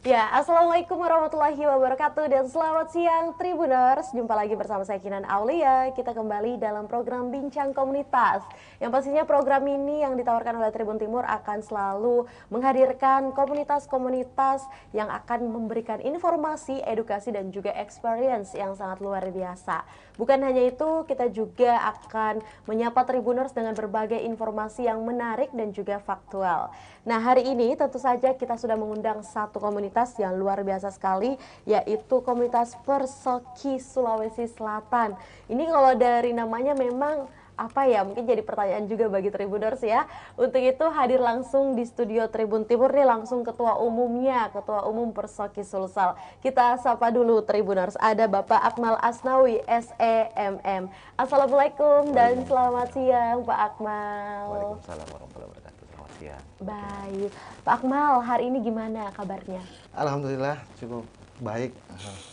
Ya, Assalamualaikum warahmatullahi wabarakatuh dan selamat siang Tribuners. Jumpa lagi bersama saya Kinan Aulia. Kita kembali dalam program Bincang Komunitas. Yang pastinya program ini yang ditawarkan oleh Tribun Timur akan selalu menghadirkan komunitas-komunitas yang akan memberikan informasi, edukasi dan juga experience yang sangat luar biasa. Bukan hanya itu, kita juga akan menyapa Tribuners dengan berbagai informasi yang menarik dan juga faktual. Nah, hari ini tentu saja kita sudah mengundang satu komunitas yang luar biasa sekali, yaitu komunitas Persoki Sulawesi Selatan. Ini kalau dari namanya memang apa ya, mungkin jadi pertanyaan juga bagi Tribuners ya. Untuk itu hadir langsung di studio Tribun Timur nih langsung ketua umumnya, ketua umum Persoki Sulsel. Kita sapa dulu Tribuners, ada Bapak Akmal Asnawi SEMM. Assalamualaikum dan selamat siang Pak Akmal. Waalaikumsalam warahmatullahi wabarakatuh. Selamat siang. Baik, Pak Akmal, hari ini gimana kabarnya? Alhamdulillah cukup baik,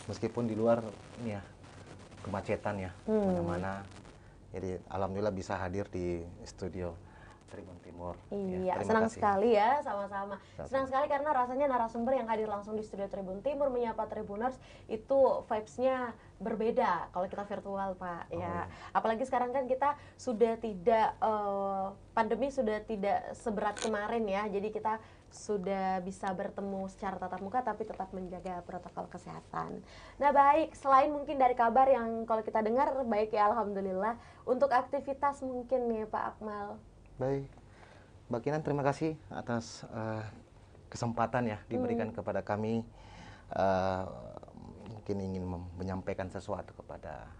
meskipun di luar ini ya kemacetan ya mana-mana. Jadi alhamdulillah bisa hadir di studio Tribun Timur. Iya, terima senang kasih. sekali ya, sama-sama. Sama-sama. Senang sekali karena rasanya narasumber yang hadir langsung di studio Tribun Timur menyapa Tribuners itu vibes-nya berbeda kalau kita virtual, Pak. Ya, apalagi sekarang kan kita sudah tidak pandemi sudah tidak seberat kemarin ya. Jadi kita sudah bisa bertemu secara tatap muka tapi tetap menjaga protokol kesehatan. Nah, baik, selain mungkin dari kabar yang kalau kita dengar baik ya alhamdulillah, untuk aktivitas mungkin nih Pak Akmal. Baik, Mbak Kinan, terima kasih atas kesempatan ya diberikan kepada kami. Mungkin ingin menyampaikan sesuatu kepada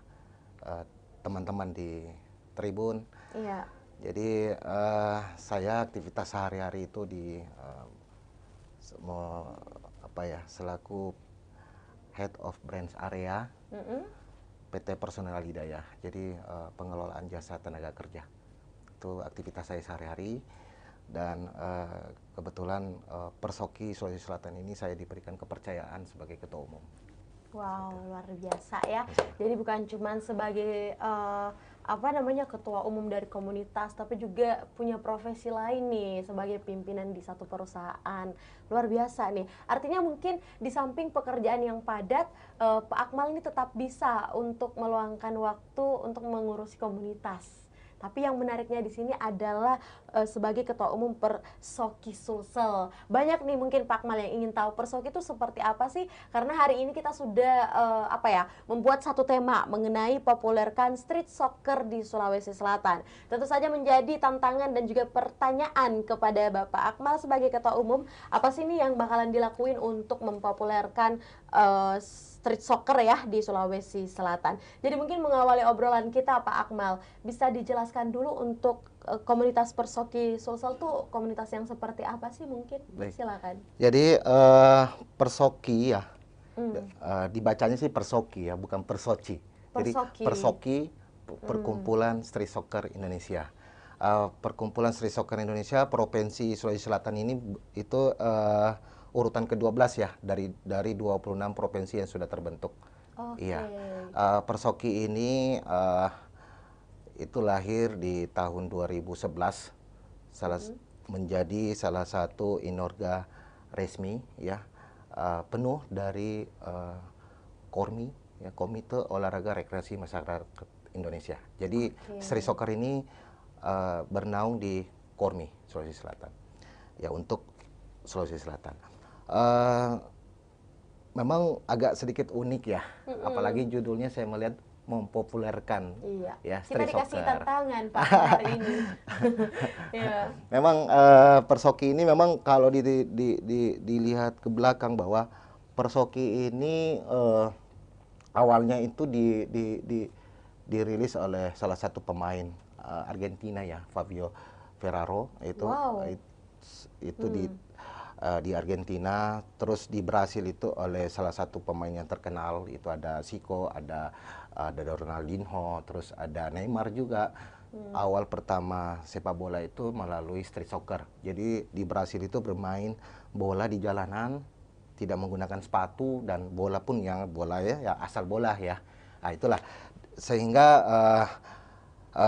teman-teman di Tribun. Iya. Jadi saya aktivitas sehari-hari itu di selaku Head of Branch Area PT Personal Hidayah. Jadi pengelolaan jasa tenaga kerja itu aktivitas saya sehari-hari. Dan kebetulan Persoki Sulawesi Selatan ini saya diberikan kepercayaan sebagai ketua umum. Wow, luar biasa ya. Jadi bukan cuma sebagai ketua umum dari komunitas, tapi juga punya profesi lain nih sebagai pimpinan di satu perusahaan. Luar biasa nih. Artinya mungkin di samping pekerjaan yang padat, Pak Akmal ini tetap bisa untuk meluangkan waktu untuk mengurusi komunitas. Tapi yang menariknya di sini adalah sebagai ketua umum Persoki Sulsel. Banyak nih mungkin Pak Akmal yang ingin tahu Persoki itu seperti apa sih? Karena hari ini kita sudah membuat satu tema mengenai populerkan street soccer di Sulawesi Selatan. Tentu saja menjadi tantangan dan juga pertanyaan kepada Bapak Akmal sebagai ketua umum, apa sih nih yang bakalan dilakuin untuk mempopulerkan street soccer ya di Sulawesi Selatan. Jadi mungkin mengawali obrolan kita Pak Akmal, bisa dijelaskan dulu untuk komunitas Persoki Sulsel tuh komunitas yang seperti apa sih mungkin? Baik. Silakan. Jadi Persoki ya, dibacanya sih Persoki ya, bukan Persoci. Jadi Persoki. Persoki Perkumpulan Street Soccer Indonesia. Perkumpulan Street Soccer Indonesia Provinsi Sulawesi Selatan ini itu urutan ke-12 ya dari 26 provinsi yang sudah terbentuk. Okay. Iya. Persoki ini itu lahir di tahun 2011 menjadi salah satu inorga resmi ya, penuh dari KORMI ya, Komite Olahraga Rekreasi Masyarakat Indonesia. Jadi street soccer ini bernaung di KORMI Sulawesi Selatan. Ya, untuk Sulawesi Selatan. Memang agak sedikit unik ya, apalagi judulnya saya melihat mempopulerkan ya street kita dikasih soccer. tantangan Pak hari ini. Memang Persoki ini memang kalau dilihat ke belakang bahwa Persoki ini awalnya itu dirilis oleh salah satu pemain Argentina ya, Fabio Ferraro itu di Argentina. Terus di Brasil itu oleh salah satu pemain yang terkenal, itu ada Zico, ada Ronaldinho, terus ada Neymar juga. Awal pertama sepak bola itu melalui street soccer. Jadi di Brasil itu bermain bola di jalanan, tidak menggunakan sepatu, dan bola pun yang bola ya asal bola ya. Nah, itulah sehingga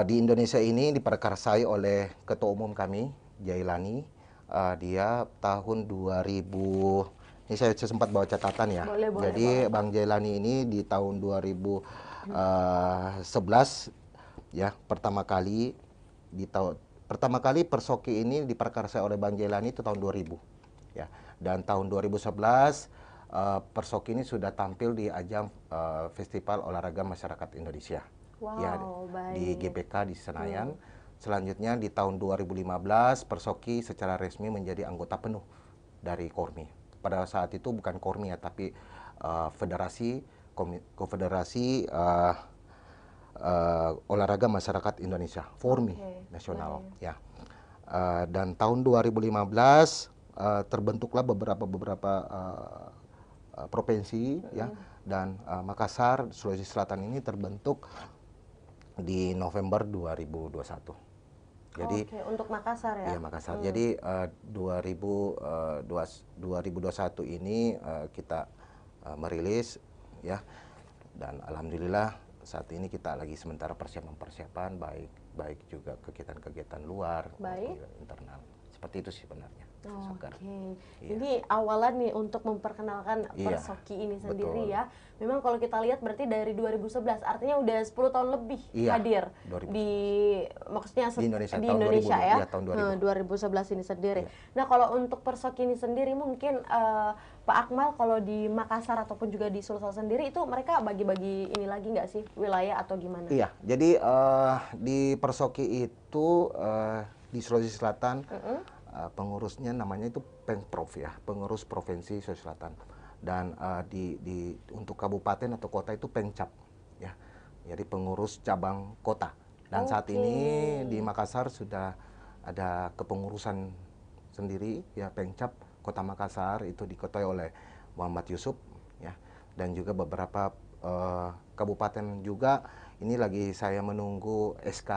di Indonesia ini diperkarsai oleh ketua umum kami Jailani. Dia tahun 2006 Ini saya sempat bawa catatan ya. Boleh, Jadi boleh. Bang Jailani ini di tahun 2011 ya pertama kali Persoki ini diprakarsai oleh Bang Jailani itu tahun 2000 ya. Dan tahun 2011 Persoki ini sudah tampil di ajang Festival Olahraga Masyarakat Indonesia. Wow, Ya, baik. di GBK di Senayan. Selanjutnya di tahun 2015 Persoki secara resmi menjadi anggota penuh dari Kormi. Pada saat itu bukan Kormi ya, tapi Konfederasi Olahraga Masyarakat Indonesia, Formi nasional ya. Dan tahun 2015 terbentuklah beberapa provinsi ya, dan Makassar, Sulawesi Selatan ini terbentuk di November 2021. Jadi untuk Makassar ya? Iya, Makassar. Jadi 2021 ini kita merilis ya, dan alhamdulillah saat ini kita lagi sementara persiapan baik juga kegiatan-kegiatan luar maupun juga internal. Seperti itu sih sebenarnya. Oke, ini awalan nih untuk memperkenalkan Iya, Persoki ini sendiri betul. ya. Memang kalau kita lihat berarti dari 2011, artinya udah 10 tahun lebih hadir 2011. di, maksudnya Di Indonesia, di tahun Indonesia 2000, ya. iya, tahun 2000. 2011 ini sendiri. Iya. Nah, kalau untuk Persoki ini sendiri mungkin Pak Akmal kalau di Makassar ataupun juga di Sulsel sendiri itu mereka bagi-bagi ini lagi nggak sih wilayah atau gimana? Iya, jadi di Persoki itu di Sulawesi Selatan pengurusnya namanya itu Pengprov ya, pengurus Provinsi Sulawesi Selatan. Dan untuk kabupaten atau kota itu Pengcap ya. Jadi pengurus cabang kota. Dan saat ini di Makassar sudah ada kepengurusan sendiri ya, Pengcap Kota Makassar itu diketuai oleh Muhammad Yusuf ya. Dan juga beberapa kabupaten juga ini lagi saya menunggu SK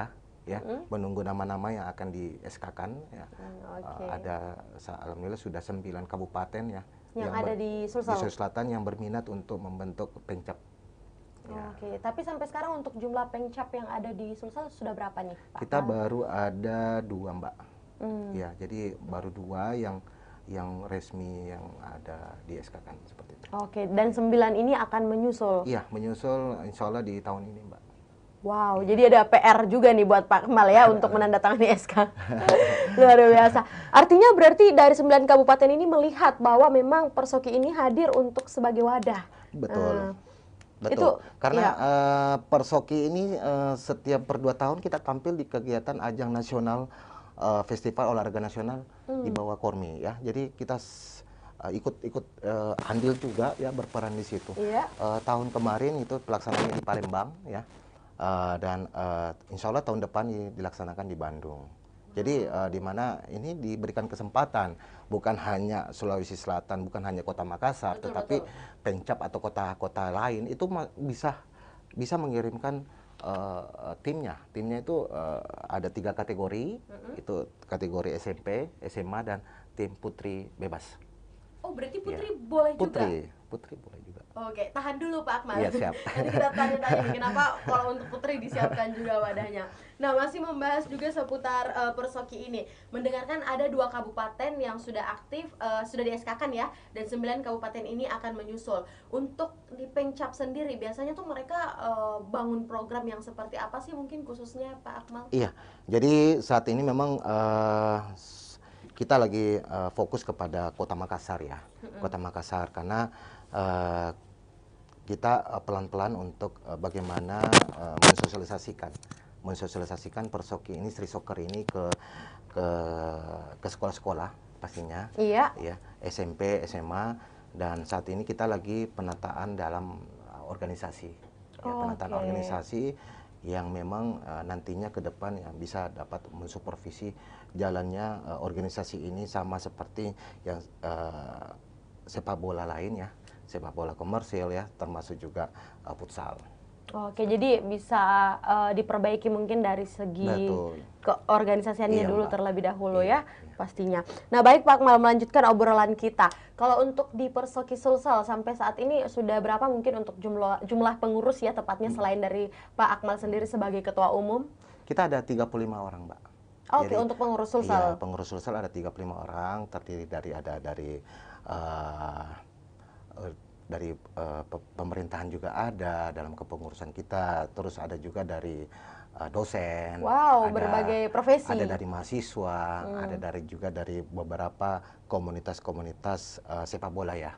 ya, menunggu nama-nama yang akan di SK-kan ya. Alhamdulillah sudah 9 kabupaten ya yang ada di Sulsel. Sulawesi Selatan yang berminat untuk membentuk Pengcap. Ya. Oke, tapi sampai sekarang untuk jumlah Pengcap yang ada di Sulsel sudah berapa nih, Pak? Kita baru ada 2, Mbak. Ya, jadi baru 2 yang resmi yang ada di SK-kan seperti itu. Oke, dan 9 ini akan menyusul? Iya, menyusul insya Allah di tahun ini, Mbak. Wow, jadi ada PR juga nih buat Pak Akmal ya untuk menandatangani SK. Luar biasa. Artinya berarti dari 9 kabupaten ini melihat bahwa memang Persoki ini hadir untuk sebagai wadah. Betul. Betul. Itu, karena Persoki ini setiap per 2 tahun kita tampil di kegiatan ajang nasional Festival Olahraga Nasional di bawah Kormi ya. Jadi kita ikut andil juga ya, berperan di situ. Tahun kemarin itu pelaksanaannya di Palembang ya. Dan insya Allah tahun depan dilaksanakan di Bandung. Jadi di mana ini diberikan kesempatan bukan hanya Sulawesi Selatan, bukan hanya Kota Makassar, tetapi Pengcap atau kota-kota lain itu bisa mengirimkan timnya. Timnya itu ada 3 kategori, itu kategori SMP, SMA, dan tim putri bebas. Oh, berarti putri boleh juga? Putri boleh juga. Oke, tahan dulu Pak Akmal. Iya, siap. Nanti kita tanya-tanya nih, kenapa kalau untuk putri disiapkan juga wadahnya. Nah, masih membahas juga seputar Persoki ini. Mendengarkan ada 2 kabupaten yang sudah aktif, sudah di-SK-kan ya, dan 9 kabupaten ini akan menyusul. Untuk di Pengcap sendiri, biasanya tuh mereka bangun program yang seperti apa sih mungkin khususnya Pak Akmal? Iya, jadi saat ini memang kita lagi fokus kepada Kota Makassar ya, Kota Makassar, karena kita pelan-pelan untuk bagaimana mensosialisasikan Persoki ini, Street Soccer ini ke sekolah-sekolah pastinya, ya, SMP, SMA, dan saat ini kita lagi penataan dalam organisasi, penataan organisasi yang memang nantinya ke depan ya bisa dapat mensupervisi jalannya organisasi ini, sama seperti yang sepak bola lain ya, sepak bola komersil ya, termasuk juga futsal. Oke, jadi bisa diperbaiki mungkin dari segi keorganisasiannya dulu terlebih dahulu ya, pastinya. Nah, baik Pak Akmal, melanjutkan obrolan kita. Kalau untuk di Persoki Sulsel sampai saat ini sudah berapa mungkin untuk jumlah pengurus ya, tepatnya selain dari Pak Akmal sendiri sebagai ketua umum? Kita ada 35 orang, Mbak. Oke, untuk pengurus Sulsel. Iya, pengurus Sulsel ada 35 orang, terdiri dari pemerintahan juga ada dalam kepengurusan kita, terus ada juga dari dosen, Wow, berbagai profesi. ada dari mahasiswa, ada juga dari beberapa komunitas-komunitas sepak bola ya,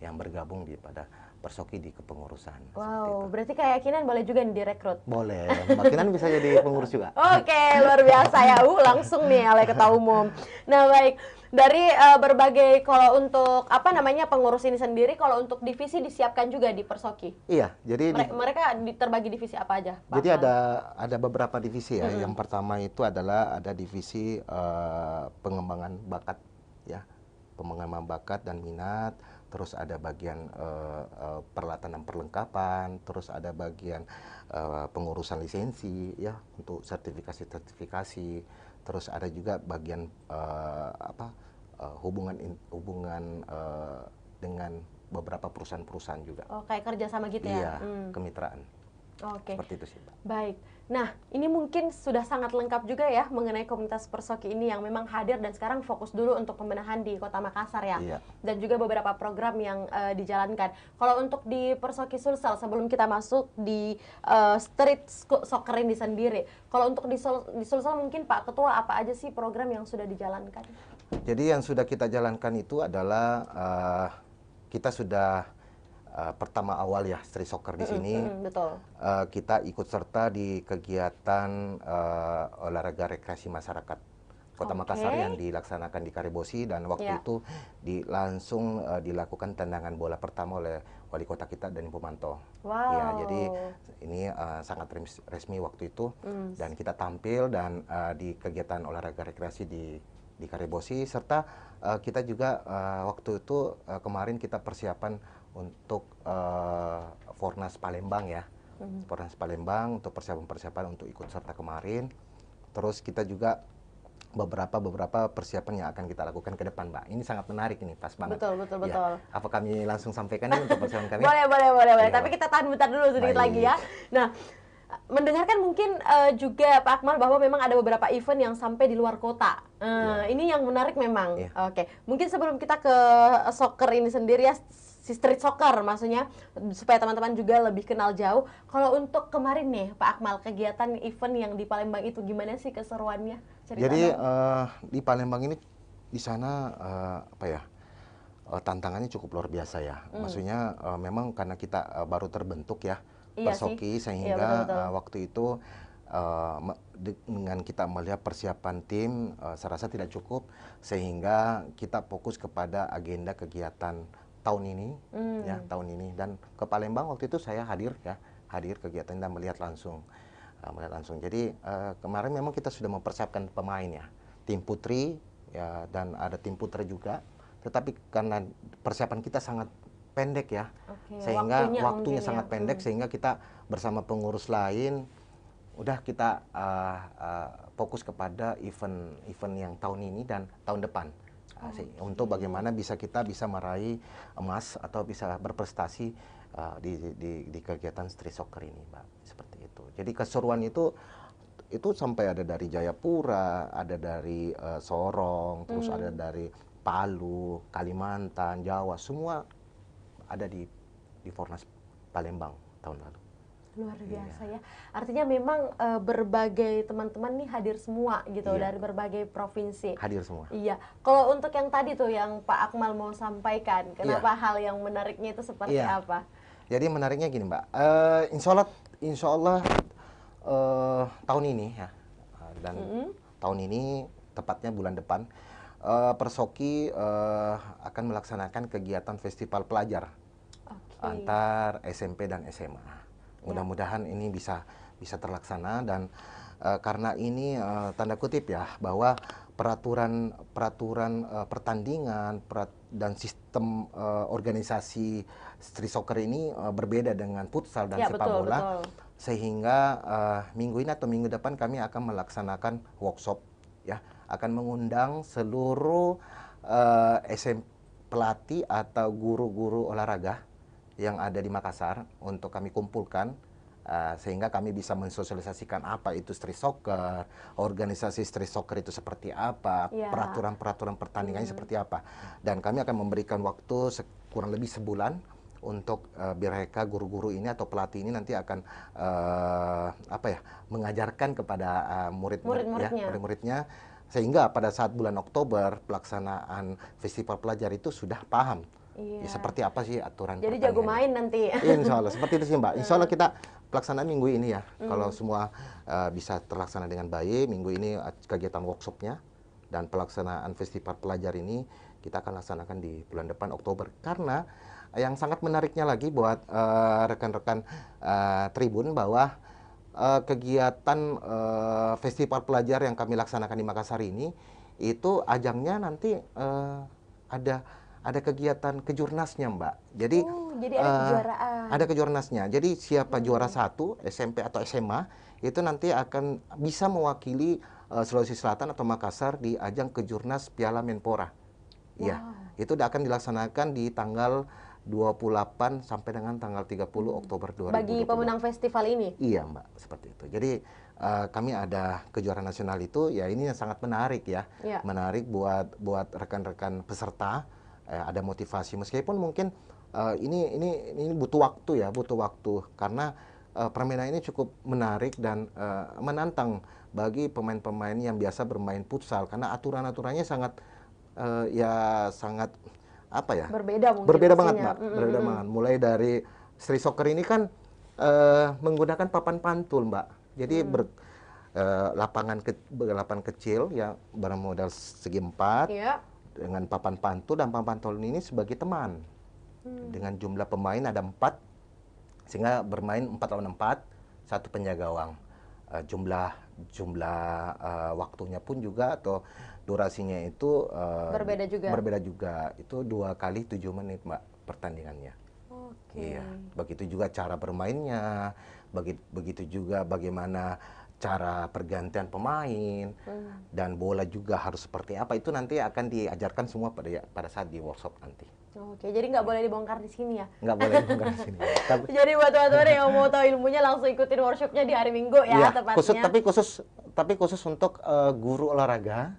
yang bergabung pada Persoki di kepengurusan. Wow, berarti Kak Yakinan boleh juga nih direkrut? Boleh, Mbak Kinan bisa jadi pengurus juga. Oke, luar biasa ya, langsung nih oleh Ketua Umum. Nah baik, dari berbagai, kalau untuk apa namanya pengurus ini sendiri, kalau untuk divisi disiapkan juga di Persoki? Iya, jadi mereka terbagi divisi apa aja, Pak? Jadi ada beberapa divisi ya. Yang pertama itu adalah ada divisi pengembangan bakat ya, pengembangan bakat dan minat. Terus ada bagian peralatan dan perlengkapan. Terus ada bagian pengurusan lisensi ya untuk sertifikasi. Terus ada juga bagian hubungan dengan beberapa perusahaan-perusahaan juga. Oh, kayak kerjasama gitu Iya, ya? kemitraan. Oke. Seperti itu sih, Pak. Baik. Nah, ini mungkin sudah sangat lengkap juga ya mengenai komunitas Persoki ini yang memang hadir dan sekarang fokus dulu untuk pembenahan di Kota Makassar ya. Iya. Dan juga beberapa program yang dijalankan. Kalau untuk di Persoki Sulsel, sebelum kita masuk di street soccer ini sendiri, kalau untuk di Sulsel mungkin Pak Ketua, apa aja sih program yang sudah dijalankan? Jadi yang sudah kita jalankan itu adalah kita sudah pertama awal ya street soccer di sini. Betul. Kita ikut serta di kegiatan olahraga rekreasi masyarakat Kota Makassar yang dilaksanakan di Karebosi, dan waktu itu langsung dilakukan tendangan bola pertama oleh wali kota kita dan Ibu Manto. Wow. Ya, jadi ini sangat resmi waktu itu, dan kita tampil dan di kegiatan olahraga rekreasi di Karebosi, serta kita juga waktu itu kemarin kita persiapan untuk Fornas Palembang ya, Fornas Palembang untuk persiapan untuk ikut serta kemarin. Terus kita juga beberapa persiapan yang akan kita lakukan ke depan, Mbak. Ini sangat menarik ini, pas banget. Betul. Ya, apa kami langsung sampaikan ini untuk persiapan kami? Boleh. Ya. Tapi kita tahan bentar dulu sedikit lagi ya. Nah, mendengarkan mungkin juga Pak Akmal bahwa memang ada beberapa event yang sampai di luar kota. Ini yang menarik memang. Oke, mungkin sebelum kita ke soccer ini sendiri ya, si street soccer maksudnya, supaya teman-teman juga lebih kenal jauh. Kalau untuk kemarin nih Pak Akmal, kegiatan event yang di Palembang itu gimana sih keseruannya? Jadi di Palembang ini, di sana tantangannya cukup luar biasa ya. Maksudnya memang karena kita baru terbentuk ya, Persoki, sehingga waktu itu dengan kita melihat persiapan tim, saya rasa tidak cukup, sehingga kita fokus kepada agenda kegiatan tahun ini ya, dan ke Palembang waktu itu saya hadir kegiatan dan melihat langsung. Jadi kemarin memang kita sudah mempersiapkan pemain ya, tim putri ya, dan ada tim putra juga, tetapi karena persiapan kita sangat pendek ya, sehingga waktunya sangat pendek, sehingga kita bersama pengurus lain udah kita fokus kepada event yang tahun ini dan tahun depan. Untuk bagaimana kita bisa meraih emas atau bisa berprestasi di kegiatan street soccer ini, Mbak. Seperti itu. Jadi keseruan itu sampai ada dari Jayapura, ada dari Sorong, terus ada dari Palu, Kalimantan, Jawa, semua ada di Fornas Palembang tahun lalu. Luar biasa ya. Artinya memang berbagai teman-teman nih hadir semua gitu, dari berbagai provinsi. Hadir semua. Iya. Kalau untuk yang tadi tuh yang Pak Akmal mau sampaikan, kenapa hal yang menariknya itu seperti apa? Jadi menariknya gini, Mbak. Insya Allah tahun ini ya, dan tahun ini tepatnya bulan depan, Persoki akan melaksanakan kegiatan festival pelajar antar SMP dan SMA. Mudah-mudahan ini bisa terlaksana, dan karena ini tanda kutip ya, bahwa peraturan pertandingan dan sistem organisasi street soccer ini berbeda dengan futsal dan sepak bola. Sehingga minggu ini atau minggu depan kami akan melaksanakan workshop ya, akan mengundang seluruh pelatih atau guru-guru olahraga yang ada di Makassar untuk kami kumpulkan sehingga kami bisa mensosialisasikan apa itu street soccer, organisasi street soccer itu seperti apa, peraturan-peraturan pertandingannya seperti apa. Dan kami akan memberikan waktu kurang lebih sebulan untuk mereka guru-guru ini atau pelatih ini nanti akan mengajarkan kepada murid-muridnya, sehingga pada saat bulan Oktober pelaksanaan festival pelajar itu sudah paham. Ya, seperti apa sih aturan. Jadi jago main nanti. Insya Allah seperti itu sih Mbak. Insya Allah kita pelaksanaan minggu ini ya. Kalau semua bisa terlaksana dengan baik, minggu ini kegiatan workshopnya dan pelaksanaan festival pelajar ini kita akan laksanakan di bulan depan Oktober. Karena yang sangat menariknya lagi buat rekan-rekan Tribun bahwa kegiatan festival pelajar yang kami laksanakan di Makassar ini itu ajangnya nanti ada kegiatan kejurnasnya Mbak. Jadi, jadi ada kejuaraan. Ada kejurnasnya. Jadi siapa juara 1 SMP atau SMA itu nanti akan bisa mewakili Sulawesi Selatan atau Makassar di ajang kejurnas Piala Menpora. Iya, itu akan dilaksanakan di tanggal 28 sampai dengan tanggal 30 Oktober 2020. Bagi pemenang festival ini? Iya Mbak, seperti itu. Jadi kami ada kejuaraan nasional itu, ya ini yang sangat menarik ya. Menarik buat rekan-rekan peserta. Ada motivasi meskipun mungkin ini butuh waktu ya, butuh waktu karena permainan ini cukup menarik dan menantang bagi pemain-pemain yang biasa bermain futsal karena aturan-aturannya sangat berbeda mungkin. Berbeda banget Mbak, berbeda banget. Mulai dari street soccer ini kan menggunakan papan pantul Mbak. Jadi lapangan kecil yang bermodal segi 4. Dengan papan pantul, dan papan pantul ini sebagai teman. Dengan jumlah pemain ada 4, sehingga bermain 4 lawan 4, 1 penjaga gawang. Jumlah waktunya pun juga atau durasinya itu berbeda juga. Itu 2 kali 7 menit Mbak pertandingannya. Iya. Begitu juga cara bermainnya, begitu juga bagaimana cara pergantian pemain, dan bola juga harus seperti apa, itu nanti akan diajarkan semua pada saat di workshop nanti. Oke, jadi nggak boleh dibongkar di sini ya? Nggak boleh dibongkar di sini. Jadi buat teman-teman yang mau tahu ilmunya langsung ikutin workshopnya di hari Minggu ya, tepatnya. Tapi khusus untuk guru olahraga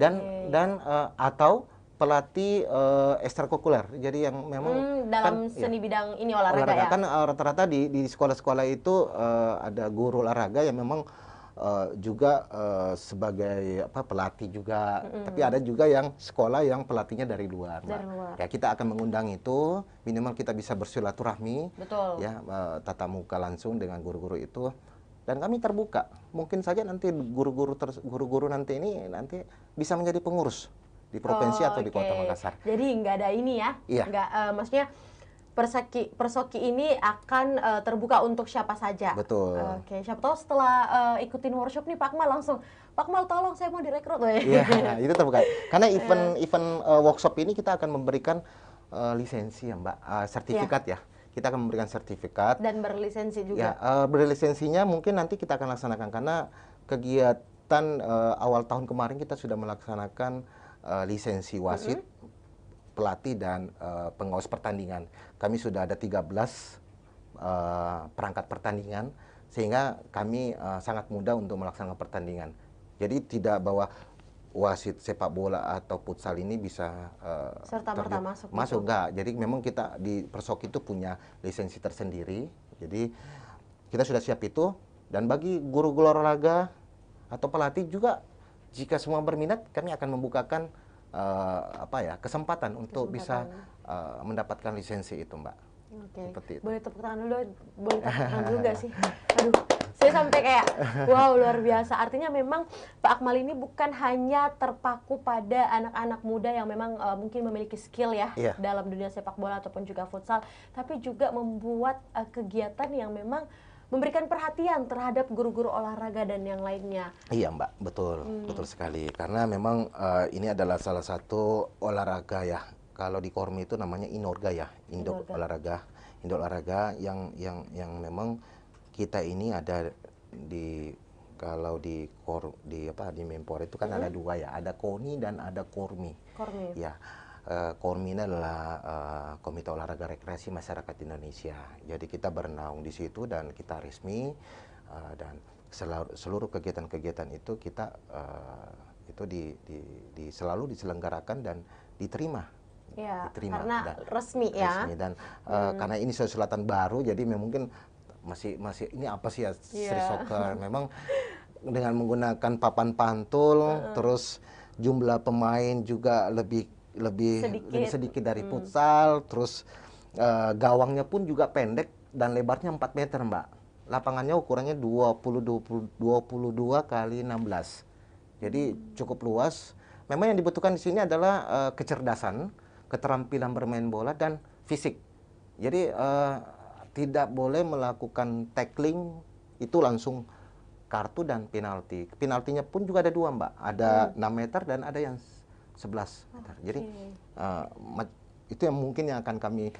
dan atau pelatih ekstrakurikuler. Jadi yang memang dalam seni bidang ini olahraga ya. Kan rata-rata di sekolah-sekolah itu ada guru olahraga yang memang juga sebagai pelatih juga. Tapi ada juga yang sekolah yang pelatihnya dari luar. Ya kita akan mengundang itu, minimal kita bisa bersilaturahmi. Betul. Ya, tatap muka langsung dengan guru-guru itu. Dan kami terbuka. Mungkin saja nanti guru-guru nanti bisa menjadi pengurus di provinsi atau di Kota Makassar. Jadi nggak ada ini ya? Nggak, maksudnya Persoki ini akan terbuka untuk siapa saja. Betul. Oke, siapa tahu setelah ikutin workshop nih Pak Akmal langsung, Pak Akmal tolong saya mau direkrut. Iya, itu terbuka. Karena event workshop ini kita akan memberikan lisensi ya Mbak, sertifikat ya. Kita akan memberikan sertifikat. Dan berlisensi juga. Ya, berlisensinya mungkin nanti kita akan laksanakan karena kegiatan awal tahun kemarin kita sudah melaksanakan lisensi wasit, pelatih dan pengawas pertandingan. Kami sudah ada 13 perangkat pertandingan, sehingga kami sangat mudah untuk melaksanakan pertandingan. Jadi tidak bahwa wasit sepak bola atau futsal ini bisa serta-merta masuk enggak. Jadi memang kita di Persoki itu punya lisensi tersendiri. Jadi kita sudah siap itu, dan bagi guru-guru olahraga atau pelatih juga, jika semua berminat, kami akan membukakan kesempatan untuk bisa mendapatkan lisensi itu Mbak. Oke. Boleh tepuk tangan dulu nggak sih? Aduh, saya sampai kayak wow, luar biasa. Artinya memang Pak Akmal ini bukan hanya terpaku pada anak-anak muda yang memang mungkin memiliki skill ya dalam dunia sepak bola ataupun juga futsal, tapi juga membuat kegiatan yang memang memberikan perhatian terhadap guru-guru olahraga dan yang lainnya. Iya Mbak, betul sekali. Karena memang ini adalah salah satu olahraga ya. Kalau di Kormi itu namanya Inorga ya, Indo olahraga yang memang kita ini ada di Menpora itu kan ada 2 ya, ada KONI dan ada Kormi. Ya, Kormina adalah Komite Olahraga Rekreasi Masyarakat Indonesia. Jadi kita bernaung di situ dan kita resmi, dan seluruh kegiatan-kegiatan itu kita itu selalu diselenggarakan dan diterima. Ya, Diterima karena dan resmi ya. resmi dan karena ini Sulawesi Selatan baru, jadi mungkin masih ini apa sih ya street soccer. Memang dengan menggunakan papan pantul, terus jumlah pemain juga lebih sedikit dari futsal, terus gawangnya pun juga pendek dan lebarnya 4 meter, Mbak. Lapangannya ukurannya 22 kali 16. Jadi cukup luas. Memang yang dibutuhkan di sini adalah kecerdasan, keterampilan bermain bola dan fisik. Jadi tidak boleh melakukan tackling itu langsung kartu dan penalti. Penaltinya pun juga ada dua, Mbak. Ada 6 meter dan ada yang 11 meter. Jadi itu yang mungkin yang akan kami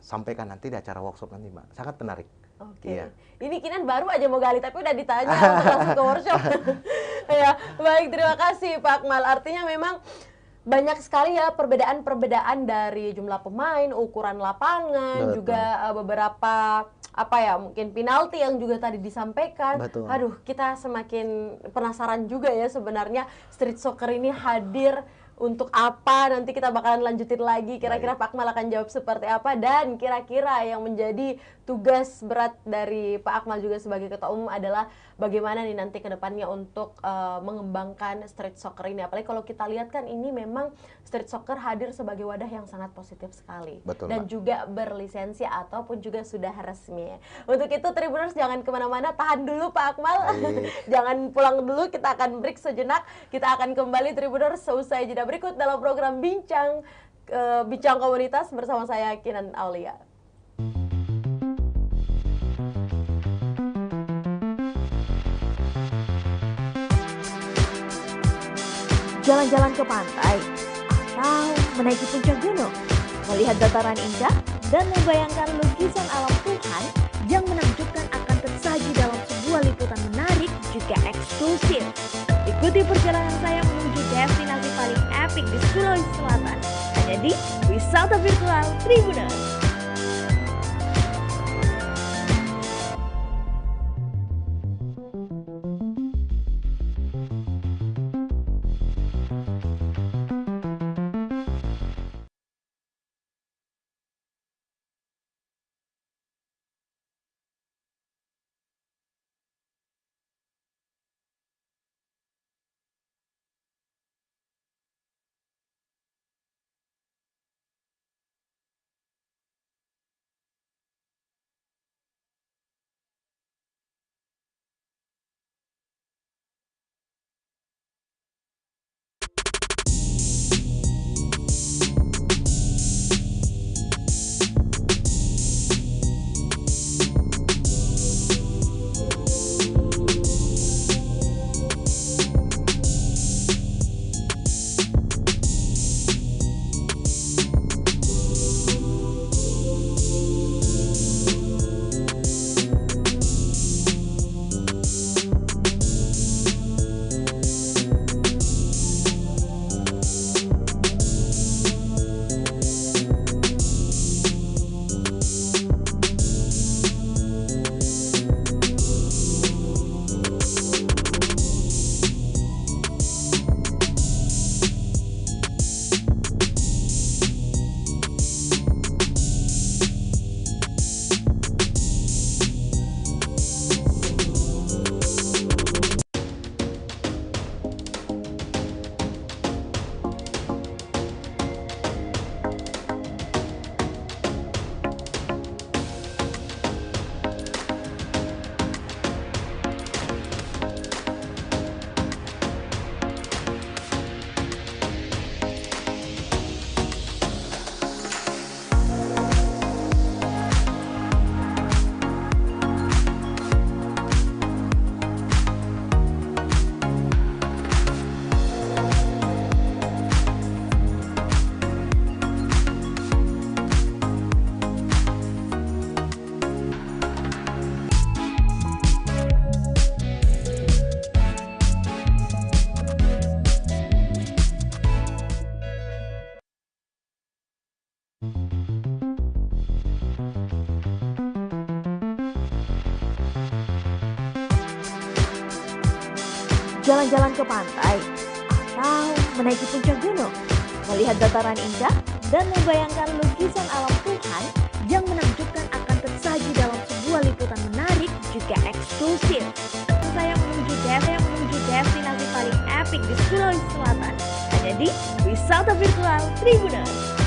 sampaikan nanti di acara workshop nanti, Mbak. Sangat menarik. Oke. Iya. Ini Kinan baru aja mau gali tapi udah ditanya untuk langsung ke workshop. Ya, baik, terima kasih Pak Akmal. Artinya memang banyak sekali ya perbedaan-perbedaan dari jumlah pemain, ukuran lapangan, Betul. juga beberapa apa ya, mungkin penalti yang juga tadi disampaikan. Betul. Aduh, kita semakin penasaran juga ya sebenarnya street soccer ini hadir untuk apa. Nanti kita bakalan lanjutin lagi, kira-kira Pak Akmal akan jawab seperti apa, dan kira-kira yang menjadi tugas berat dari Pak Akmal juga sebagai Ketua Umum adalah bagaimana nih nanti ke depannya untuk mengembangkan street soccer ini. Apalagi kalau kita lihat kan ini memang street soccer hadir sebagai wadah yang sangat positif sekali. Betul, dan Mbak. juga berlisensi ataupun juga sudah resmi. Untuk itu Tribuners jangan kemana-mana, tahan dulu Pak Akmal. Jangan pulang dulu, kita akan break sejenak. Kita akan kembali Tribuners seusai jeda berikut dalam program Bincang Komunitas bersama saya Kinan Aulia. Jalan-jalan ke pantai, atau menaiki puncak gunung, melihat dataran indah, dan membayangkan lukisan alam Tuhan yang menakjubkan akan tersaji dalam sebuah liputan menarik juga eksklusif. Ikuti perjalanan saya menuju destinasi paling epik di Sulawesi Selatan, hanya di Wisata Virtual Tribuners. jalan-jalan ke pantai, atau menaiki puncak gunung, melihat dataran indah, dan membayangkan lukisan alam Tuhan yang menakjubkan akan tersaji dalam sebuah liputan menarik juga eksklusif. Saya menuju destinasi paling epik di Sulawesi Selatan, hanya di Wisata Virtual Tribuners.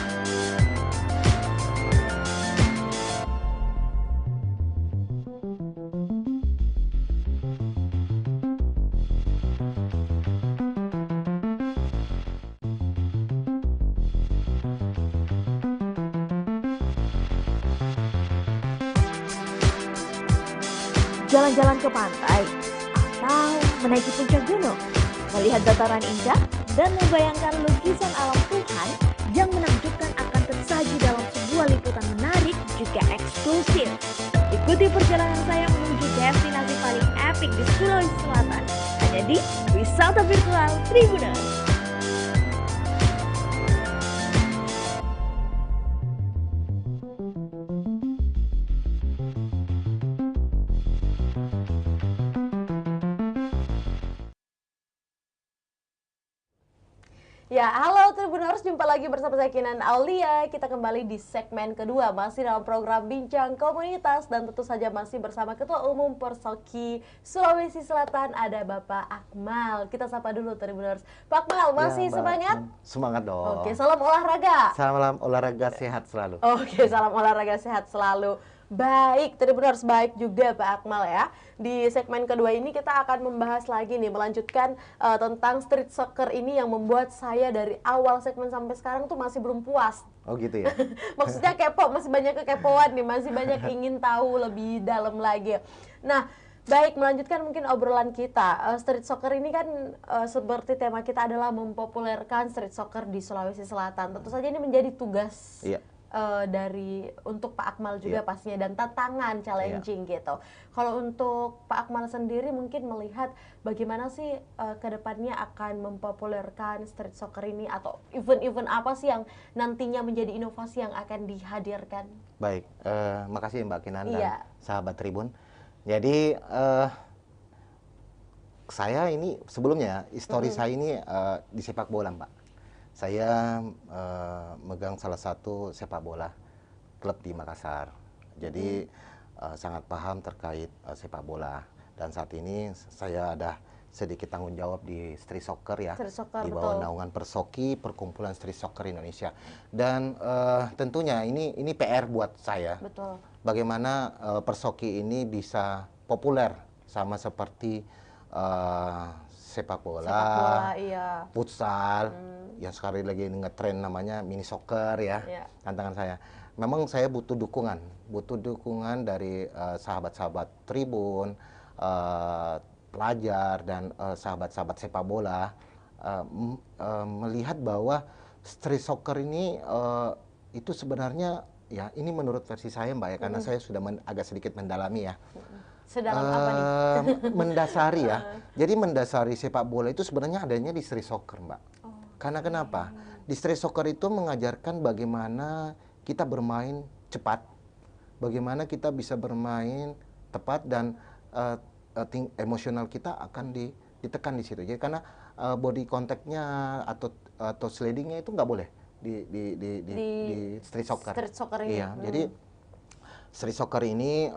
Jalan-jalan ke pantai, atau menaiki puncak gunung, melihat dataran indah, dan membayangkan lukisan alam Tuhan yang menakjubkan akan tersaji dalam sebuah liputan menarik juga eksklusif. Ikuti perjalanan saya menuju destinasi paling epik di Sulawesi Selatan, hanya di Wisata Virtual Tribuners. Ya, halo Tribuners, jumpa lagi bersama saya Kinan Aulia. Kita kembali di segmen kedua, masih dalam program Bincang Komunitas, dan tentu saja masih bersama Ketua Umum Persoki Sulawesi Selatan, ada Bapak Akmal. Kita sapa dulu Tribuners. Pak Akmal, masih ya, semangat? Semangat dong. Oke, salam olahraga. Salam olahraga sehat selalu. Oke, salam olahraga sehat selalu. Baik, Tribuners, baik juga Pak Akmal ya. Di segmen kedua ini kita akan membahas lagi nih, melanjutkan tentang street soccer ini yang membuat saya dari awal segmen sampai sekarang tuh masih belum puas. Oh gitu ya? Maksudnya kepo, masih banyak kekepoan nih, masih banyak ingin tahu lebih dalam lagi. Nah, baik, melanjutkan mungkin obrolan kita. Street soccer ini kan seperti tema kita adalah mempopulerkan street soccer di Sulawesi Selatan. Tentu saja ini menjadi tugas dari untuk Pak Akmal juga pastinya, dan tantangan challenging gitu. Kalau untuk Pak Akmal sendiri mungkin melihat bagaimana sih kedepannya akan mempopulerkan street soccer ini, atau event-event apa sih yang nantinya menjadi inovasi yang akan dihadirkan? Baik, makasih Mbak Kinan dan sahabat Tribun. Jadi saya ini sebelumnya histori saya ini di sepak bola Mbak. Saya megang salah satu sepak bola klub di Makassar. Jadi sangat paham terkait sepak bola. Dan saat ini saya ada sedikit tanggung jawab di street soccer ya. Street soccer, di bawah naungan Persoki, Perkumpulan Street Soccer Indonesia. Dan tentunya ini PR buat saya. Betul. Bagaimana Persoki ini bisa populer sama seperti sepak bola, futsal, yang sekarang lagi ngetren namanya mini soccer ya. Tantangan saya, memang saya butuh dukungan dari sahabat-sahabat Tribun, pelajar dan sahabat-sahabat sepak bola, melihat bahwa street soccer ini itu sebenarnya ya, ini menurut versi saya Mbak ya, karena saya sudah agak sedikit mendalami ya. Sedalam apa nih? Mendasari ya. Jadi mendasari sepak bola itu sebenarnya adanya di street soccer Mbak. Karena kenapa? Di street soccer itu mengajarkan bagaimana kita bermain cepat, bagaimana kita bisa bermain tepat, dan emosional kita akan ditekan di situ. Jadi karena body contact-nya atau sliding-nya itu nggak boleh di street soccer. Street soccer ini. Iya, jadi street soccer ini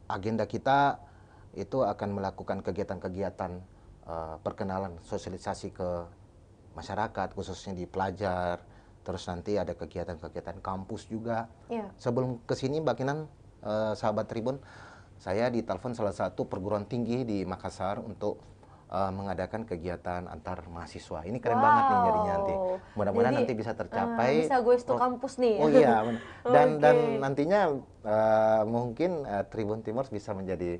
agenda kita itu akan melakukan kegiatan-kegiatan perkenalan, sosialisasi ke masyarakat, khususnya di pelajar. Terus nanti ada kegiatan-kegiatan kampus juga. Sebelum kesini Mbak Kinan, sahabat Tribun, saya ditelepon salah satu perguruan tinggi di Makassar untuk mengadakan kegiatan antar mahasiswa. Ini keren banget nih jadinya nanti. Mudah-mudahan nanti bisa tercapai. Bisa gue to kampus nih. Oh iya, dan nantinya mungkin Tribun Timur bisa menjadi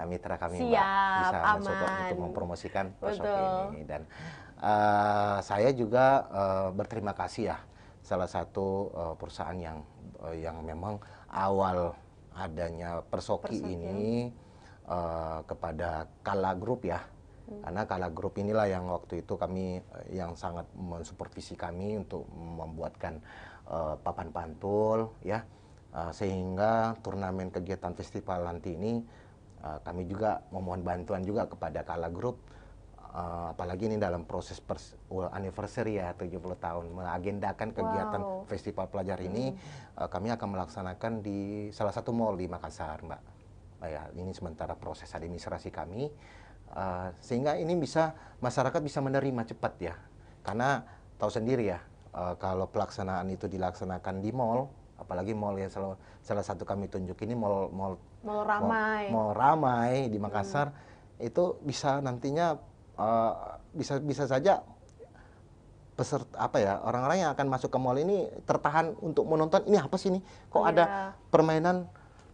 mitra kami Mbak, bisa mensupport untuk mempromosikan Persoki ini. Dan saya juga berterima kasih ya, salah satu perusahaan yang memang awal adanya Persoki ini kepada Kala Group ya. Karena Kala Group inilah yang waktu itu kami yang sangat mensupervisi kami untuk membuatkan papan pantul ya, sehingga turnamen kegiatan festival nanti ini kami juga memohon bantuan juga kepada Kala Group, apalagi ini dalam proses anniversary ya 70 tahun mengagendakan kegiatan Festival Pelajar ini, kami akan melaksanakan di salah satu mall di Makassar, Mbak. Ya, ini sementara proses administrasi kami, sehingga ini bisa masyarakat bisa menerima cepat ya, karena tahu sendiri ya, kalau pelaksanaan itu dilaksanakan di mall, apalagi mall yang salah satu kami tunjuk ini mall ramai di Makassar, itu bisa nantinya bisa saja peserta orang-orang yang akan masuk ke mall ini tertahan untuk menonton, ini apa sih ini, kok ada permainan,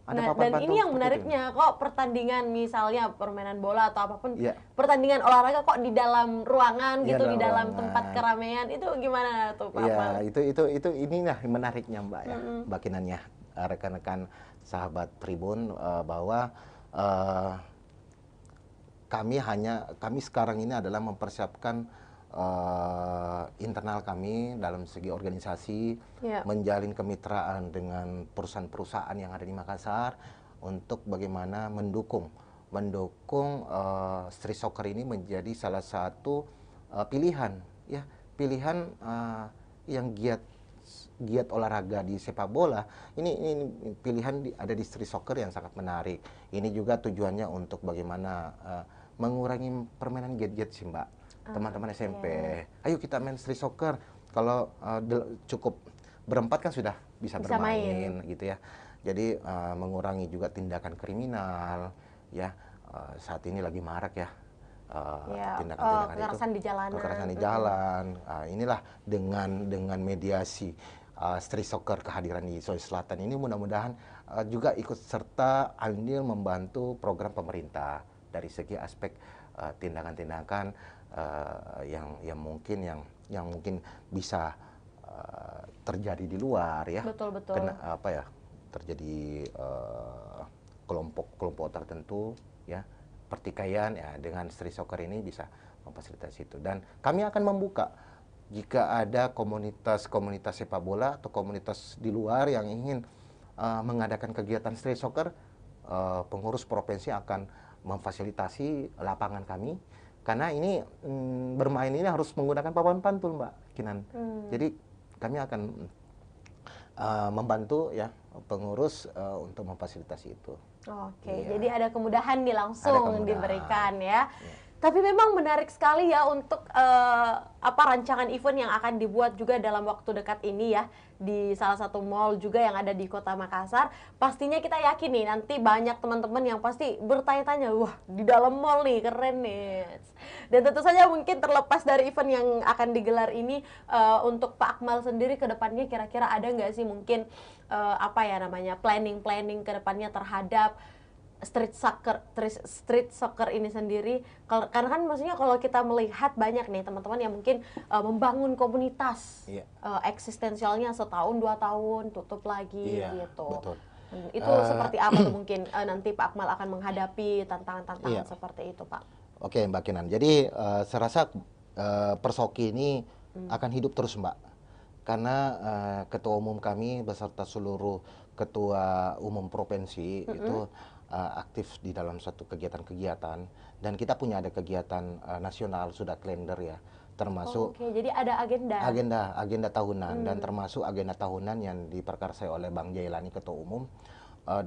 ada dan ini yang menariknya kok pertandingan misalnya permainan bola atau apapun, pertandingan olahraga kok di dalam ruangan gitu, di dalam tempat keramaian, itu gimana tuh Pak? Iya, itu inilah menariknya Mbak ya, bakinannya rekan-rekan sahabat Tribun, bahwa kami sekarang ini adalah mempersiapkan internal kami dalam segi organisasi, menjalin kemitraan dengan perusahaan-perusahaan yang ada di Makassar untuk bagaimana mendukung street soccer ini menjadi salah satu pilihan yang giat olahraga di sepak bola. Ini pilihan ada di street soccer yang sangat menarik. Ini juga tujuannya untuk bagaimana mengurangi permainan gadget sih Mbak. Teman-teman SMP, ayo kita main street soccer. Kalau cukup berempat kan sudah bisa bermain gitu ya. Jadi mengurangi juga tindakan kriminal ya. Saat ini lagi marak ya tindakan-tindakan kekerasan di jalan. Inilah dengan mediasi street soccer, kehadiran di Sulawesi Selatan ini mudah-mudahan juga ikut serta andil membantu program pemerintah dari segi aspek tindakan-tindakan yang mungkin bisa terjadi di luar ya. Betul. Terjadi kelompok tertentu ya, pertikaian ya, dengan street soccer ini bisa memfasilitasi itu. Dan kami akan membuka jika ada komunitas sepak bola atau komunitas di luar yang ingin mengadakan kegiatan street soccer, pengurus provinsi akan memfasilitasi lapangan kami, karena ini bermain ini harus menggunakan papan pantul Mbak Kinan. Jadi kami akan membantu ya pengurus untuk memfasilitasi itu. Jadi ada kemudahan nih langsung diberikan ya. Tapi memang menarik sekali ya untuk rancangan event yang akan dibuat juga dalam waktu dekat ini ya, di salah satu mall juga yang ada di Kota Makassar. Pastinya kita yakin nih nanti banyak teman-teman yang pasti bertanya-tanya, wah di dalam mall nih keren nih. Dan tentu saja mungkin terlepas dari event yang akan digelar ini, untuk Pak Akmal sendiri ke depannya kira-kira ada nggak sih mungkin planning ke depannya terhadap street soccer ini sendiri, karena kan maksudnya kalau kita melihat banyak nih teman-teman yang mungkin membangun komunitas eksistensialnya setahun 2 tahun tutup lagi gitu. Betul. Itu seperti apa tuh mungkin nanti Pak Akmal akan menghadapi tantangan-tantangan seperti itu Pak? Oke Mbak Kinan, jadi saya rasa Persoki ini akan hidup terus Mbak, karena ketua umum kami beserta seluruh ketua umum provinsi itu aktif di dalam satu kegiatan-kegiatan, dan kita punya ada kegiatan nasional sudah kalender ya, termasuk jadi ada agenda tahunan, dan termasuk agenda tahunan yang diperkarsai oleh Bang Jailani ketua umum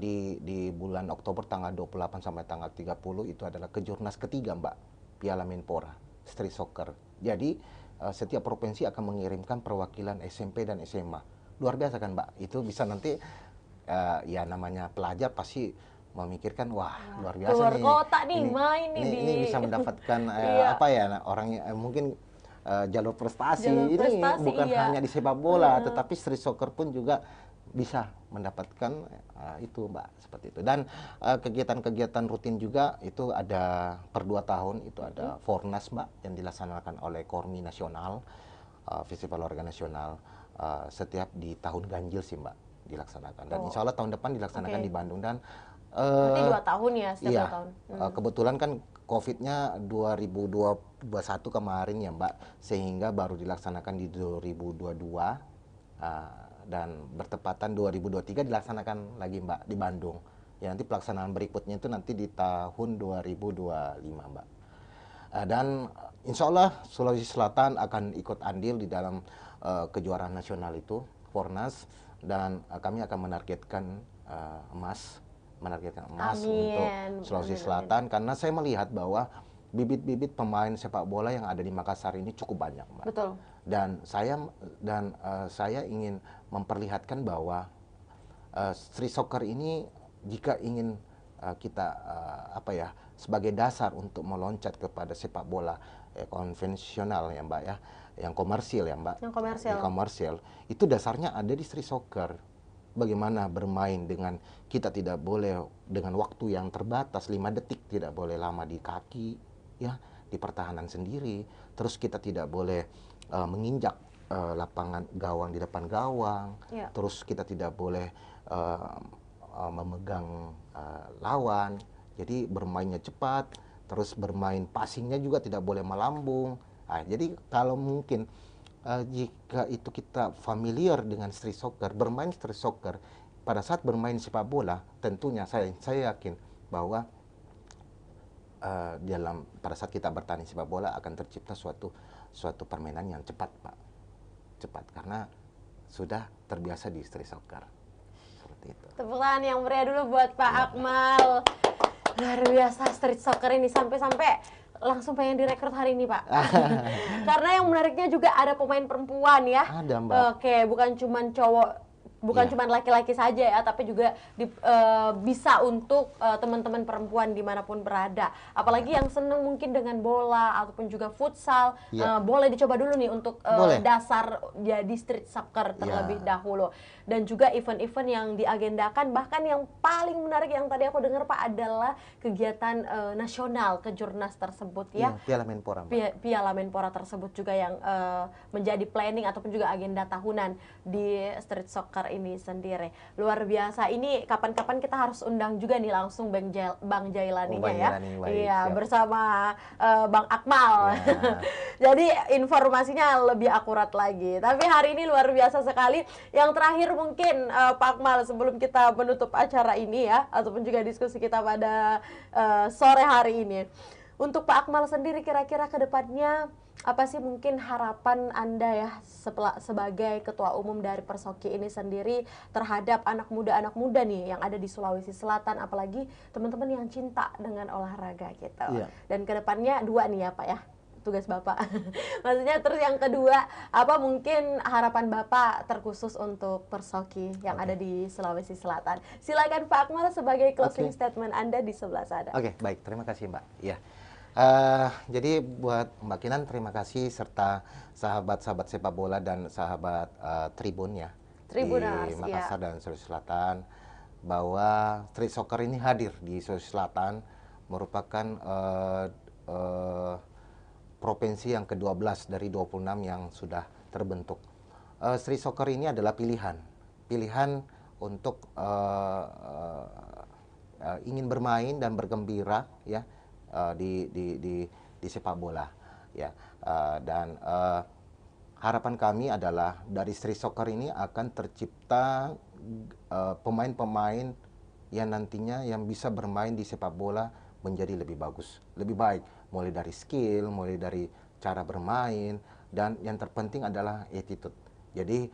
di bulan Oktober tanggal 28 sampai tanggal 30 itu adalah kejurnas ketiga Mbak Piala Menpora Street Soccer. Jadi setiap provinsi akan mengirimkan perwakilan SMP dan SMA. Luar biasa kan Mbak, itu bisa nanti ya namanya pelajar pasti memikirkan wah luar biasa keluar nih, kota nih main ini bisa mendapatkan orang mungkin jalur prestasi. Bukan hanya di sepak bola, tetapi street soccer pun juga bisa mendapatkan itu Mbak, seperti itu. Dan kegiatan-kegiatan rutin juga itu ada per 2 tahun itu ada Fornas Mbak yang dilaksanakan oleh Kormi Nasional, Festival Olahraga Nasional, setiap di tahun ganjil sih Mbak dilaksanakan, dan insya Allah tahun depan dilaksanakan di Bandung. Dan berarti 2 tahun ya, setiap 2 tahun. Kebetulan kan COVID-nya 2021 kemarin ya Mbak, sehingga baru dilaksanakan di 2022, dan bertepatan 2023 dilaksanakan lagi Mbak di Bandung. Ya, nanti pelaksanaan berikutnya itu nanti di tahun 2025, Mbak. Dan insya Allah Sulawesi Selatan akan ikut andil di dalam kejuaraan nasional itu, Fornas, dan kami akan menargetkan emas untuk Sulawesi Selatan, karena saya melihat bahwa bibit-bibit pemain sepak bola yang ada di Makassar ini cukup banyak, Mbak. Betul. Dan saya ingin memperlihatkan bahwa street soccer ini jika ingin kita sebagai dasar untuk meloncat kepada sepak bola konvensional ya Mbak ya, yang komersil ya Mbak. Yang komersil. Yang komersil itu dasarnya ada di street soccer. Bagaimana bermain dengan kita tidak boleh dengan waktu yang terbatas 5 detik, tidak boleh lama di kaki ya, di pertahanan sendiri. Terus kita tidak boleh menginjak lapangan gawang di depan gawang. Ya. Terus kita tidak boleh memegang lawan, jadi bermainnya cepat, terus bermain passingnya juga tidak boleh melambung. Nah, jadi kalau mungkin jika itu kita familiar dengan street soccer, bermain street soccer, pada saat bermain sepak bola, tentunya saya yakin bahwa pada saat kita bertanding sepak bola akan tercipta suatu permainan yang cepat, Pak. Cepat karena sudah terbiasa di street soccer. Itu. Tepuk tangan yang meriah dulu buat Pak Akmal. Luar biasa street soccer ini, sampai-sampai langsung pengen direkrut hari ini, Pak. Karena yang menariknya juga ada pemain perempuan ya. Ada, Mbak. Oke, bukan cuman cowok, bukan cuma laki-laki saja ya, tapi juga bisa untuk teman-teman perempuan dimanapun berada. Apalagi yang seneng mungkin dengan bola ataupun juga futsal, boleh dicoba dulu nih untuk dasar jadi street soccer terlebih dahulu. Dan juga event-event yang diagendakan, bahkan yang paling menarik yang tadi aku dengar Pak adalah kegiatan nasional kejurnas tersebut ya. Piala Menpora. Piala Menpora tersebut juga yang menjadi planning ataupun juga agenda tahunan di street soccer ini sendiri. Luar biasa. Ini kapan-kapan kita harus undang juga nih langsung Bang Jailaninya ya. Iya, bersama Bang Akmal. Ya. Jadi informasinya lebih akurat lagi. Tapi hari ini luar biasa sekali. Yang terakhir mungkin Pak Akmal, sebelum kita menutup acara ini ya, ataupun juga diskusi kita pada sore hari ini. Untuk Pak Akmal sendiri kira-kira ke depannya apa sih mungkin harapan Anda ya sebagai ketua umum dari Persoki ini sendiri terhadap anak muda nih yang ada di Sulawesi Selatan, apalagi teman-teman yang cinta dengan olahraga gitu. Dan ke depannya 2 nih ya Pak ya, tugas Bapak. Maksudnya terus yang kedua, apa mungkin harapan Bapak terkhusus untuk Persoki yang ada di Sulawesi Selatan? Silakan Pak Akmal sebagai closing statement Anda di sebelah sana. Oke, baik. Terima kasih Mbak. Ya. Jadi buat Mbak Kinan terima kasih serta sahabat-sahabat sepak bola dan sahabat Tribun ya Tribuners, di Makassar dan Sulawesi Selatan, bahwa street soccer ini hadir di Sulawesi Selatan, merupakan provinsi yang ke-12 dari 26 yang sudah terbentuk. Street soccer ini adalah pilihan untuk ingin bermain dan bergembira ya di sepak bola ya. Dan harapan kami adalah dari street soccer ini akan tercipta pemain-pemain yang nantinya yang bisa bermain di sepak bola menjadi lebih bagus, lebih baik, mulai dari skill, mulai dari cara bermain, dan yang terpenting adalah attitude. Jadi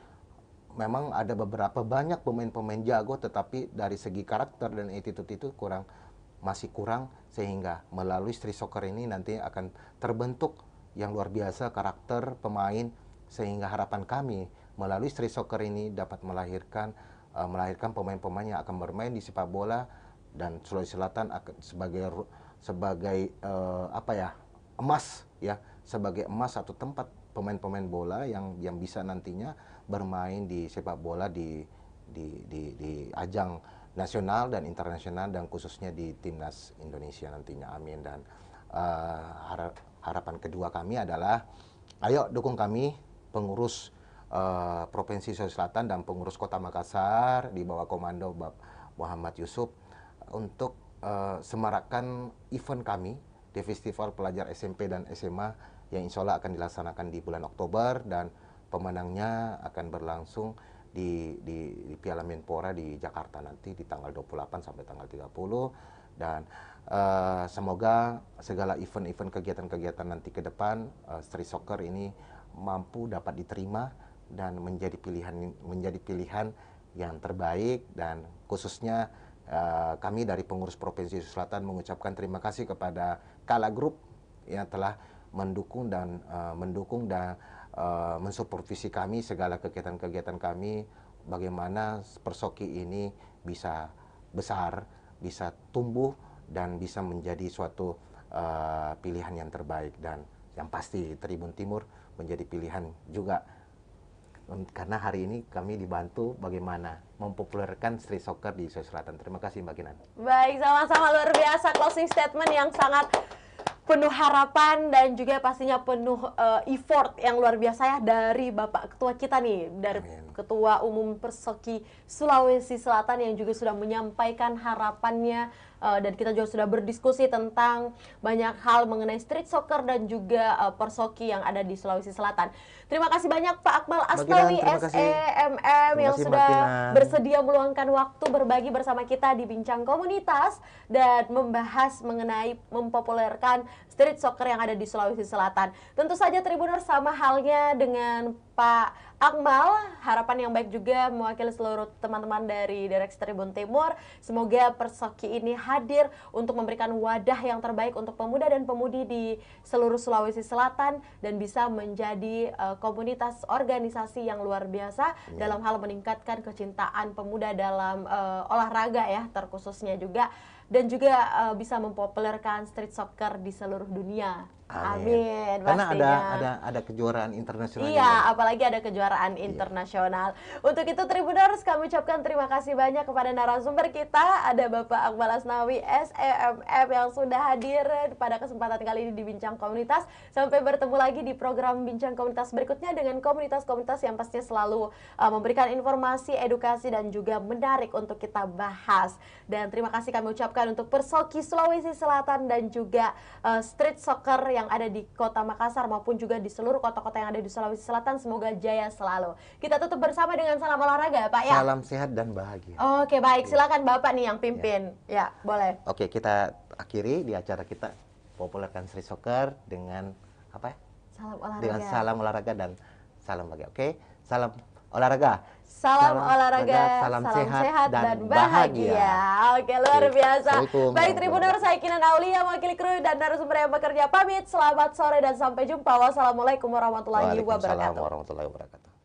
memang ada banyak pemain-pemain jago, tetapi dari segi karakter dan attitude itu masih kurang, sehingga melalui street soccer ini nanti akan terbentuk yang luar biasa karakter pemain, sehingga harapan kami melalui street soccer ini dapat melahirkan pemain-pemain yang akan bermain di sepak bola, dan Sulawesi Selatan akan sebagai emas ya, sebagai emas atau tempat pemain-pemain bola yang bisa nantinya bermain di sepak bola di ajang nasional dan internasional, dan khususnya di timnas Indonesia nantinya. Amin. Dan harapan kedua kami adalah ayo dukung kami, pengurus Provinsi Sulawesi Selatan dan pengurus Kota Makassar di bawah komando Bapak Muhammad Yusuf, untuk semarakkan event kami di Festival Pelajar SMP dan SMA yang insya Allah akan dilaksanakan di bulan Oktober, dan pemenangnya akan berlangsung di Piala Menpora di Jakarta nanti di tanggal 28 sampai tanggal 30, dan semoga segala event-event kegiatan-kegiatan nanti ke depan street soccer ini mampu dapat diterima dan menjadi pilihan yang terbaik, dan khususnya kami dari pengurus Provinsi Selatan mengucapkan terima kasih kepada Kala Group yang telah mendukung dan mensupervisi kami segala kegiatan-kegiatan kami, bagaimana Persoki ini bisa besar, bisa tumbuh, dan bisa menjadi suatu pilihan yang terbaik. Dan yang pasti Tribun Timur menjadi pilihan juga, karena hari ini kami dibantu bagaimana mempopulerkan street soccer di Sulawesi Selatan. Terima kasih Mbak Kinan. Baik, sama-sama, luar biasa closing statement yang sangat penuh harapan dan juga pastinya penuh effort yang luar biasa ya dari Bapak Ketua kita nih, dari Ketua Umum Persoki Sulawesi Selatan yang juga sudah menyampaikan harapannya, dan kita juga sudah berdiskusi tentang banyak hal mengenai street soccer dan juga Persoki yang ada di Sulawesi Selatan. Terima kasih banyak Pak Akmal Asnawi SEMM yang sudah bersedia meluangkan waktu berbagi bersama kita di Bincang Komunitas dan membahas mengenai mempopulerkan street soccer yang ada di Sulawesi Selatan. Tentu saja Tribuners, sama halnya dengan Pak Akmal, harapan yang baik juga mewakili seluruh teman-teman dari Direksi Tribun Timur. Semoga Persoki ini hadir untuk memberikan wadah yang terbaik untuk pemuda dan pemudi di seluruh Sulawesi Selatan dan bisa menjadi komunitas organisasi yang luar biasa dalam hal meningkatkan kecintaan pemuda dalam olahraga ya, terkhususnya juga, dan juga bisa mempopulerkan street soccer di seluruh dunia. Amin. Karena ada kejuaraan internasional. Iya, juga. Apalagi ada kejuaraan internasional. Untuk itu Tribuners, kami ucapkan terima kasih banyak kepada narasumber kita. Ada Bapak Akmal Asnawi SEMM yang sudah hadir pada kesempatan kali ini di Bincang Komunitas. Sampai bertemu lagi di program Bincang Komunitas berikutnya dengan komunitas-komunitas yang pastinya selalu memberikan informasi, edukasi, dan juga menarik untuk kita bahas. Dan terima kasih kami ucapkan untuk Persoki Sulawesi Selatan dan juga street soccer yang ada di Kota Makassar maupun juga di seluruh kota-kota yang ada di Sulawesi Selatan. Semoga jaya selalu. Kita tutup bersama dengan salam olahraga, Pak ya. Salam sehat dan bahagia. Oke, baik. Silakan Bapak nih yang pimpin. Ya, boleh. Oke, kita akhiri di acara kita populerkan street soccer dengan apa ya? Salam olahraga. Dengan salam olahraga dan salam bahagia. Oke, salam olahraga. Salam olahraga, salam sehat dan bahagia. Oke, luar biasa. Baik Tribuners, saya Kinan Aulia, wakil kru dan narasumber yang bekerja pamit. Selamat sore dan sampai jumpa. Wassalamualaikum warahmatullahi wabarakatuh. Waalaikumsalam warahmatullahi wabarakatuh.